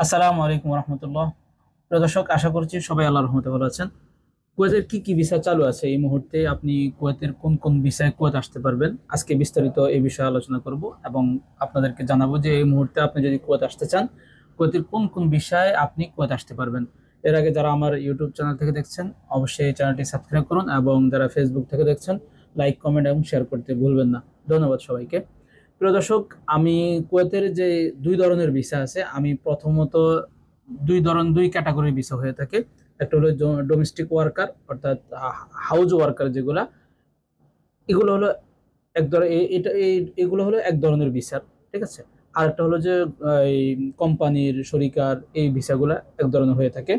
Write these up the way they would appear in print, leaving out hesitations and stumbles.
আসসালামু আলাইকুম রহমতুল্লাহ। প্রিয় দর্শক, আশা করছি সবাই আল্লাহর রহমতে ভালো আছেন। কুয়েতের কি কি ভিসা চালু আছে এই মুহূর্তে, আপনি কুয়েতের কোন কোন ভিসায় কুয়েত আসতে পারবেন, আজকে বিস্তারিত এই বিষয়ে আলোচনা করব এবং আপনাদেরকে জানাবো যে এই মুহূর্তে আপনি যদি কুয়েত আসতে চান, কুয়েতের কোন কোন বিষয়ে আপনি কুয়েত আসতে পারবেন। এর আগে যারা আমার ইউটিউব চ্যানেল থেকে দেখছেন, অবশ্যই এই চ্যানেলটি সাবস্ক্রাইব করুন এবং যারা ফেসবুক থেকে দেখছেন, লাইক, কমেন্ট এবং শেয়ার করতে ভুলবেন না। ধন্যবাদ সবাইকে। প্রিয় দর্শক, আমি কুয়েতের যে দুই ধরনের ভিসা আছে, আমি প্রথমত দুই ক্যাটাগরির ভিসা হয়ে থাকে। একটা হলো ডোমেস্টিক ওয়ার্কার, অর্থাৎ হাউস ওয়ার্কার যেগুলা, এগুলো হলো এক ধরনের, এগুলো হলো এক ধরনের ভিসা, ঠিক আছে। আর একটা হলো যে এই কোম্পানির শরিকার, এই ভিসাগুলা এক ধরনের হয়ে থাকে।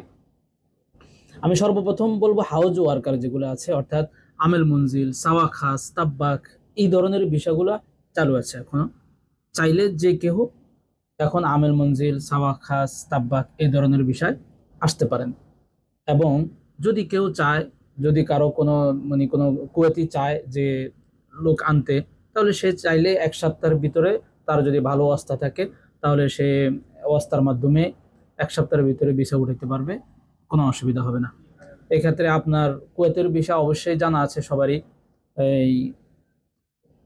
আমি সর্বপ্রথম বলবো হাউজ ওয়ার্কার যেগুলো আছে, অর্থাৎ আমেল মঞ্জিল, সাওয়া খাস, তাব্বাক, এই ধরনের ভিসাগুলা চালু আছে এখনো। চাইলে যে কেউ এখন আমেল মঞ্জিল, সাওয়া খাস, তাব্বাক এই ধরনের বিষয় আসতে পারেন। এবং যদি কেউ চায়, যদি কারো কোনো কোনো কুয়েতি চায় যে লোক আনতে, তাহলে সে চাইলে 1 সপ্তাহের ভিতরে, তার যদি ভালো অবস্থা থাকে, তাহলে সে অবস্থার মাধ্যমে 1 সপ্তাহের ভিতরে ভিসা উঠাইতে পারবে, কোনো অসুবিধা হবে না। এক্ষেত্রে আপনার কুয়েতের ভিসা অবশ্যই জানা আছে সবারই, এই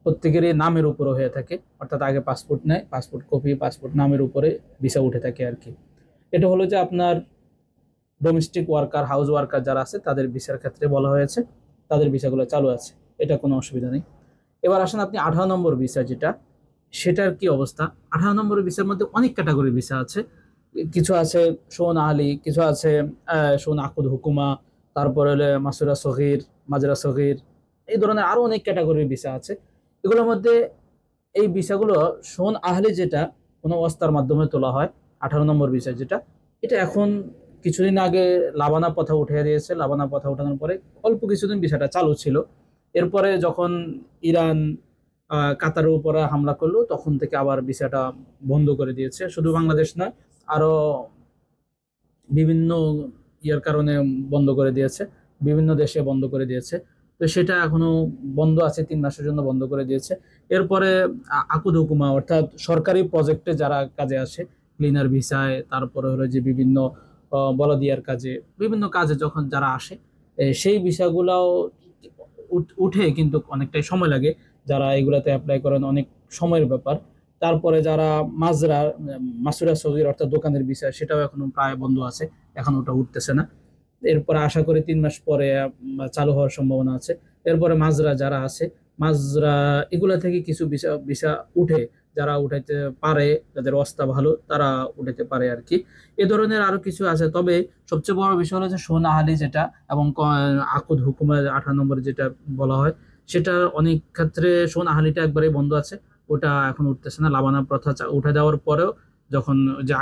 প্রত্যেকেরই নামের উপরে হয়ে থাকে, অর্থাৎ আগে পাসপোর্ট নেয়, পাসপোর্ট কপি, পাসপোর্ট নামের উপরে ভিসা উঠে থাকে আর কি। এটা হলো যে আপনার ডোমেস্টিক ওয়ার্কার, হাউস ওয়ার্কার যারা আছে তাদের ভিসার ক্ষেত্রে বলা হয়েছে, তাদের ভিসাগুলো চালু আছে, এটা কোনো অসুবিধা নেই। এবার আসেন আপনি 18 নম্বর ভিসা যেটা, সেটার কি অবস্থা। 18 নম্বর ভিসার মধ্যে অনেক ক্যাটাগরি ভিসা আছে। কিছু আছে শোন আহলি, কিছু আছে শোন আকুদ হুকুমা, তারপরে হলে মাসুরা সগির, মাজরা সগির, এই ধরনের আরো অনেক ক্যাটাগরির ভিসা আছে। এগুলোর মধ্যে এই ভিসাগুলো শোন আহলি যেটা কোনো অবস্থার মাধ্যমে তোলা হয়, 18 নম্বর ভিসা যেটা, এটা এখন কিছুদিন আগে লাবানা পথা উঠিয়ে দিয়েছে। লাবানা পথা উঠানোর পরে অল্প কিছুদিন ভিসাটা চালু ছিল। এরপরে যখন ইরান কাতারের উপরে হামলা করলো, তখন থেকে আবার ভিসাটা বন্ধ করে দিয়েছে। শুধু বাংলাদেশ না, আরো বিভিন্ন ইয়ার কারণে বন্ধ করে দিয়েছে, বিভিন্ন দেশে বন্ধ করে দিয়েছে। তো সেটা এখনো বন্ধ আছে, 3 মাসের জন্য বন্ধ করে দিয়েছে। এরপরে আকুদ হুকুমা, অর্থাৎ সরকারি প্রজেক্টে যারা কাজে আসে, ক্লিনার ভিসায়, তারপরে হলো যে বিভিন্ন বলদিয়ার কাজে, বিভিন্ন কাজে যখন যারা আসে, সেই ভিসাগুলাও উঠে, কিন্তু অনেকটাই সময় লাগে। যারা এগুলাতে অ্যাপ্লাই করেন, অনেক সময়ের ব্যাপার। তারপরে যারা মাসুরা সগির, অর্থাৎ দোকানের বিষয়, সেটাও এখনো প্রায় বন্ধ আছে, এখন ওটা উঠতেছে না। এরপরে আশা করি 3 মাস পরে চালু হওয়ার সম্ভাবনা আছে। এরপরে মাজরা যারা আছে, মাজরা এগুলা থেকে কিছু ভিসা ভিসা উঠে, যারা উঠাইতে পারে, যাদের অবস্থা ভালো, তারা উঠাইতে পারে আর কি। এ ধরনের আরো কিছু আছে। তবে সবচেয়ে বড় বিষয় হলো যে সোনাহালি যেটা, এবং আকুদ হুকুমা 18 নম্বরে যেটা বলা হয়, সেটা অনেক ক্ষেত্রে সোনাহালিটা একবারে বন্ধ আছে, ওটা এখন উঠতেছে না। লাবানা প্রথা উঠে যাওয়ার পরেও, যখন যে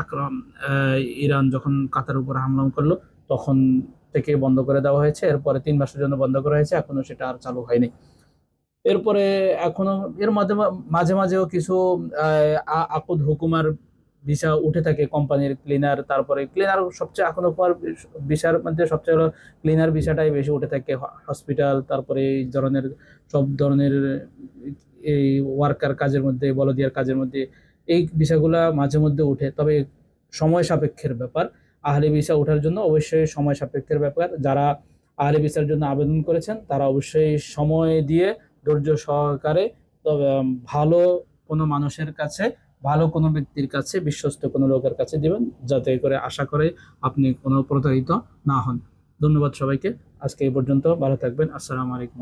ইরান যখন কাতার উপর হামলা করলো, তখন থেকে বন্ধ করে দেওয়া হয়েছে। এরপরে 3 মাসের জন্য বন্ধ করা হয়েছে, এখনো সেটা আর চালু হয়নি। এরপরে এখনো এর মাঝে মাঝে মাঝেও কিছু আকুদ হুকুমার ভিসা উঠে থাকে, কোম্পানির ক্লিনার, তারপরে ক্লিনার সবচেয়ে এখনো ভিসার মধ্যে সবচেয়ে হলো ক্লিনার ভিসাটাই বেশি উঠে থাকে। হসপিটাল, তারপরে এই ধরনের সব ধরনের এই ওয়ার্কার কাজের মধ্যে, বলদিয়ার কাজের মধ্যে এই ভিসাগুলা মাঝে মধ্যে উঠে। তবে সময় সাপেক্ষের ব্যাপার। আহলি ভিসা ওঠার জন্য অবশ্যই সময় সাপেক্ষের ব্যাপার। যারা আহলি ভিসার জন্য আবেদন করেছেন, তারা অবশ্যই সময় দিয়ে, ধৈর্য সহকারে, তবে ভালো কোনো মানুষের কাছে, ভালো কোনো ব্যক্তির কাছে, বিশ্বস্ত কোনো লোকের কাছে দিবেন, যাতে করে আশা করে আপনি কোনো প্রতারিত না হন। ধন্যবাদ সবাইকে। আজকে এই পর্যন্ত। ভালো থাকবেন। আসসালামু আলাইকুম।